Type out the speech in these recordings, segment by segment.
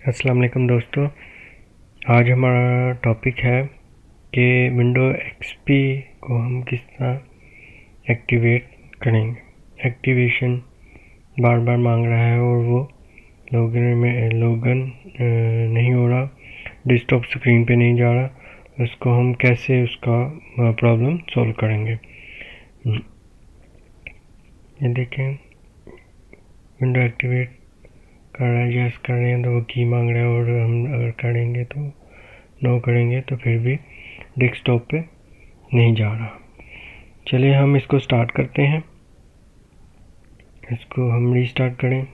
अस्सलाम वालेकुम दोस्तों। आज हमारा टॉपिक है कि विंडो एक्सपी को हम किस तरह एक्टिवेट करेंगे। एक्टिवेशन बार बार मांग रहा है और वो लोगन नहीं हो रहा, डेस्कटॉप स्क्रीन पे नहीं जा रहा। उसको हम कैसे उसका प्रॉब्लम सॉल्व करेंगे। ये देखें, विंडो एक्टिवेट कर रहा है, यस कर रहे हैं तो वो की मांग रहा है, और हम अगर करेंगे तो नो करेंगे तो फिर भी डेस्कटॉप पे नहीं जा रहा। चलिए हम इसको स्टार्ट करते हैं। इसको हम रीस्टार्ट करें।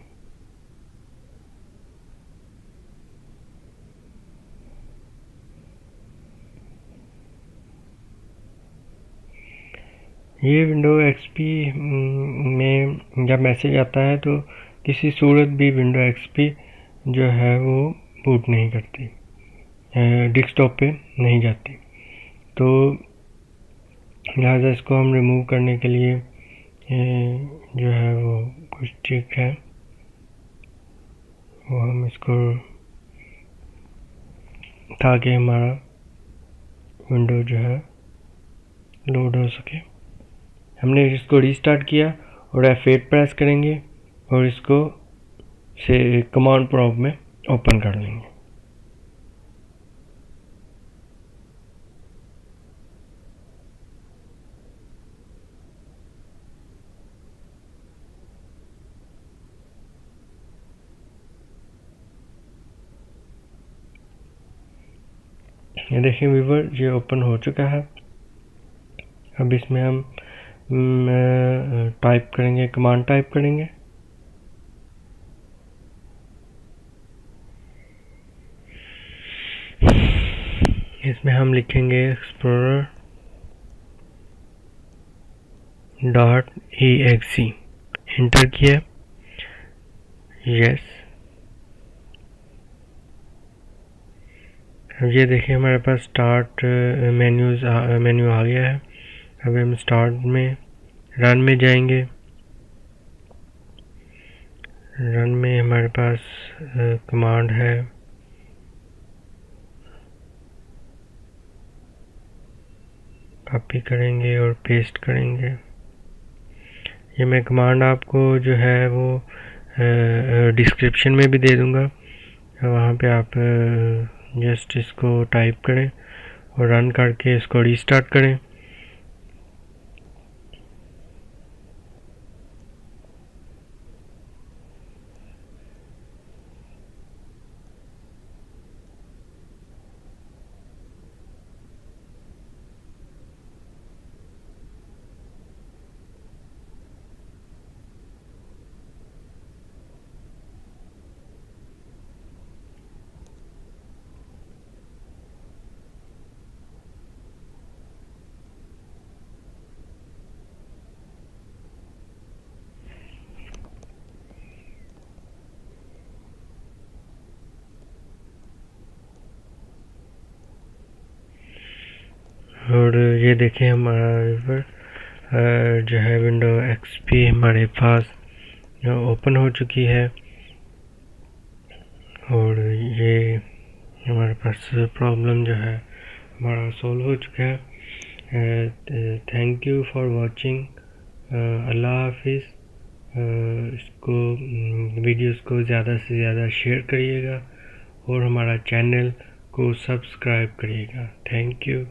ये विंडो एक्सपी में जब मैसेज आता है तो किसी सूरत भी विंडो एक्सपी जो है वो बूट नहीं करती, डेस्कटॉप पे नहीं जाती। तो लिहाजा इसको हम रिमूव करने के लिए जो है वो कुछ ट्रिक है, वो हम इसको ताकि हमारा विंडो जो है लोड हो सके। हमने इसको रीस्टार्ट किया और F8 प्रेस करेंगे और इसको से कमांड प्रॉम्प्ट में ओपन कर लेंगे। ये देखिए व्यूवर, ये ओपन हो चुका है। अब इसमें हम टाइप करेंगे, कमांड टाइप करेंगे। इसमें हम लिखेंगे एक्सप्लोरर .exe। इंटर किया, यस। अब ये देखिए हमारे पास स्टार्ट मेन्यू आ गया है। अब हम स्टार्ट में रन में जाएंगे। रन में हमारे पास कमांड है, कॉपी करेंगे और पेस्ट करेंगे। ये मैं कमांड आपको जो है वो डिस्क्रिप्शन में भी दे दूंगा, वहाँ पे आप जस्ट इसको टाइप करें और रन करके इसको रीस्टार्ट करें। और ये देखें हमारा जो है विंडो एक्सपी हमारे पास ओपन हो चुकी है और ये हमारे पास प्रॉब्लम जो है हमारा सॉल्व हो चुका है। Thank you for watching. अल्लाह हाफिज़। इसको वीडियोस को ज़्यादा से ज़्यादा शेयर करिएगा और हमारा चैनल को सब्सक्राइब करिएगा। Thank you.